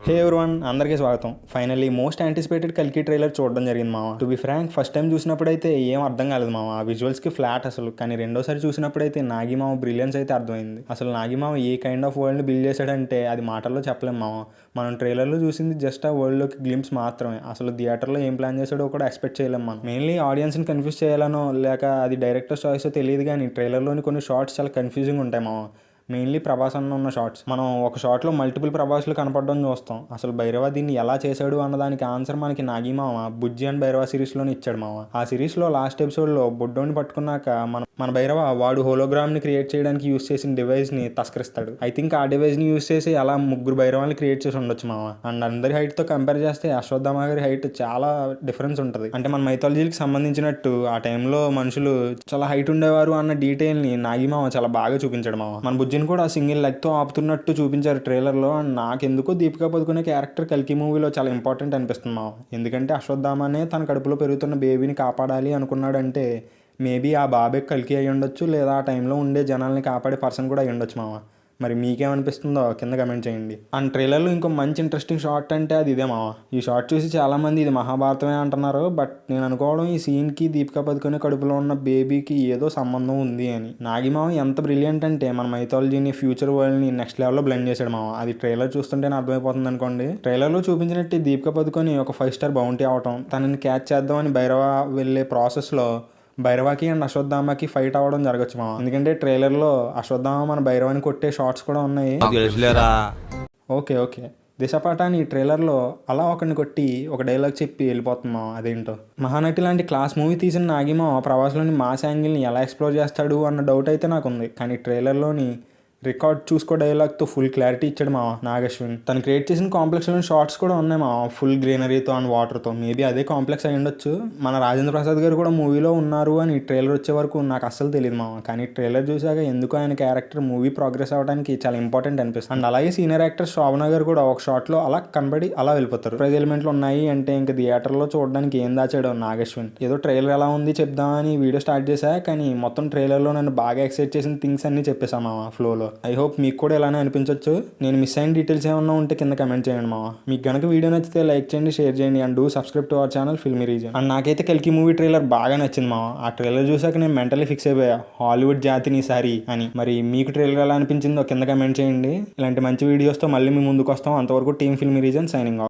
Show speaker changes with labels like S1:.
S1: హే everyone, అందరికీ స్వాగతం. Finally most anticipated కల్కి ట్రైలర్ చూడడం జరిగింది మామ. To be frank, first time చూసినప్పుడైతే ఏం అర్థం కాలేదు మామ. ఆ విజువల్స్కి ఫ్లాట్ అసలు. కానీ రెండోసారి చూసినప్పుడైతే నాగిమామ బ్రిలియన్స్ అయితే అర్థమైంది. అసలు నాగిమామ ఏ కైండ్ ఆఫ్ వరల్డ్ని బిల్డ్ చేశాడంటే అది మాటల్లో చెప్పలేము మామ. మనం ట్రైలర్లో చూసింది జస్ట్ ఆ వరల్డ్లోకి గ్లిమ్స్ మాత్రమే. అసలు థియేటర్లో ఏం ప్లాన్ చేశాడో కూడా ఎక్స్పెక్ట్ చేయలేం మనం. మెయిన్లీ ఆడియన్స్ని కన్ఫ్యూజ్ చేయాలనో లేక అది డైరెక్టర్ చాయిస్ తెలియదు, కానీ ట్రైలర్లోని కొన్ని షార్ట్స్ చాలా కన్ఫ్యూజింగ్ ఉంటాయి మామ. మెయిన్లీ ప్రభాస్ అన్న ఉన్న షార్ట్స్. మనం ఒక షార్ట్లో మల్టిపుల్ ప్రభాస్లు కనపడడం చూస్తాం. అసలు భైరవ దీన్ని ఎలా చేశాడు అన్నదానికి ఆన్సర్ మనకి నాగిమామ బుజ్జి అండ్ భైరవ సిరీస్లోనే ఇచ్చాడు మామ. ఆ సిరీస్లో లాస్ట్ ఎపిసోడ్లో బొడ్డోని పట్టుకున్నాక మన భైరవ వాడు హోలోగ్రామ్ని క్రియేట్ చేయడానికి యూస్ చేసిన డివైస్ని తస్కరిస్తాడు. ఐ థింక్ ఆ డివైస్ని యూస్ చేసి అలా ముగ్గురు భైరవాన్ని క్రియేట్ చేసి ఉండొచ్చు మామ. అండ్ అందరి హైట్తో కంపేర్ చేస్తే అశ్వత్థామ గారి హైట్ చాలా డిఫరెన్స్ ఉంటుంది. అంటే మన మైథాలజీకి సంబంధించినట్టు ఆ టైంలో మనుషులు చాలా హైట్ ఉండేవారు అన్న డీటెయిల్ని నాగిమామ చాలా బాగా చూపించాడు మామ. మన బుజ్జిని కూడా సింగిల్ లెగ్తో ఆపుతున్నట్టు చూపించారు ట్రైలర్లో. అండ్ నాకెందుకో దీపికా పదుకునే క్యారెక్టర్ కల్కి మూవీలో చాలా ఇంపార్టెంట్ అనిపిస్తుంది మామ. ఎందుకంటే అశ్వత్థామనే తన కడుపులో పెరుగుతున్న బేబీని కాపాడాలి అనుకున్నాడంటే మేబీ ఆ బాబే కల్కి అయ్యి ఉండొచ్చు, లేదా ఆ టైంలో ఉండే జనాల్ని కాపాడే పర్సన్ కూడా అయ్యి ఉండొచ్చు మామ. మరి మీకేమనిపిస్తుందో కింద కమెంట్ చేయండి. అండ్ ట్రైలర్లో ఇంకో మంచి ఇంట్రెస్టింగ్ షార్ట్ అంటే అది ఇదే మామ. ఈ షార్ట్ చూసి చాలామంది ఇది మహాభారతమే అంటున్నారు. బట్ నేను అనుకోవడం ఈ సీన్కి దీపికా పదుకునే కడుపులో ఉన్న బేబీకి ఏదో సంబంధం ఉంది అని. నాగిమామ ఎంత బ్రిలియంట్ అంటే మన మైథాలజీని, ఫ్యూచర్ వరల్డ్ని నెక్స్ట్ లెవెల్లో బ్లెండ్ చేశాడు మామ. అది ట్రైలర్ చూస్తుంటేనే అర్థమైపోతుంది అనుకోండి. ట్రైలర్లో చూపించినట్టు దీపికా పదుకొని ఒక 5 స్టార్ బౌంటీ అవటం, తనని క్యాచ్ చేద్దామని భైరవ వెళ్ళే ప్రాసెస్లో భైరవాకి అండ్ అశ్వత్థామకి ఫైట్ అవ్వడం జరగచ్చు మామ. ఎందుకంటే ట్రైలర్లో అశ్వత్థామ మన భైరవాని కొట్టే షార్ట్స్ కూడా ఉన్నాయి. ఓకే దిశపాటాని ట్రైలర్లో అలా ఒకరిని కొట్టి ఒక డైలాగ్ చెప్పి వెళ్ళిపోతున్నాం. అదేంటో మహానటి లాంటి క్లాస్ మూవీ తీసిన నాగిమామ ప్రవాస్లోని మాస్ యాంగిల్ని ఎలా ఎక్స్ప్లోర్ చేస్తాడు అన్న డౌట్ అయితే నాకు ఉంది. కానీ ట్రైలర్లోని రికార్డ్ చూసుకో డైలాగ్తో ఫుల్ క్లారిటీ ఇచ్చాడు మామ నాగశ్విన్. తను క్రియేట్ చేసిన కాంప్లెక్స్లోని షార్ట్స్ కూడా ఉన్నాయి మామ, ఫుల్ గ్రీనరీతో అండ్ వాటర్తో. మేబీ అదే కాంప్లెక్స్ అయి ఉండొచ్చు. మన రాజేంద్ర ప్రసాద్ గారు కూడా మూవీలో ఉన్నారు అని ట్రైలర్ వచ్చే వరకు నాకు అస్సలు తెలియదు మామ. కానీ ట్రైలర్ చూసాక ఎందుకు ఆయన క్యారెక్టర్ మూవీ ప్రోగ్రెస్ అవ్వడానికి చాలా ఇంపార్టెంట్ అనిపిస్తుంది. అండ్ అలాగే సీనియర్ యాక్టర్ శోభన గారు కూడా ఒక షాట్లో అలా కనబడి అలా వెళ్ళిపోతారు. ప్రైజ్ ఎలిమెంట్లు ఉన్నాయి అంటే ఇంకా థియేటర్లో చూడడానికి ఏం దాచాడు నాగశ్విన్. ఏదో ట్రైలర్ ఎలా ఉంది చెప్దామని వీడియో స్టార్ట్ చేశా, కానీ మొత్తం ట్రైలర్లో నన్ను బాగా ఎక్సైట్ చేసిన థింగ్స్ అన్ని చెప్పేసా మామ ఫ్లోలో. ఐ హోప్ మీకు కూడా ఇలానే అనిపించవచ్చు. నేను మిస్ అయిన డీటెయిల్స్ ఏమన్నా ఉంటే కింద కమెంట్ చేయండి మామ. మీకు కనుక వీడియో నచ్చితే లైక్ చేయండి, షేర్ చేయండి and do subscribe to our channel filmy reason. And నాకైతే కల్కి మూవీ ట్రైలర్ బాగా నచ్చింది మామ. ఆ ట్రైలర్ చూసాక నేను మెంటల్లీ ఫిక్స్ అయిపోయా, హాలీవుడ్ జాతిని సారీ అని. మరి మీకు ట్రైలర్ ఎలా అనిపించిందో కింద కమెంట్ చేయండి. ఇలాంటి మంచి వీడియోస్తో మళ్ళీ మీ ముందుకు వస్తాం. అంతవరకు team filmy reason signing off.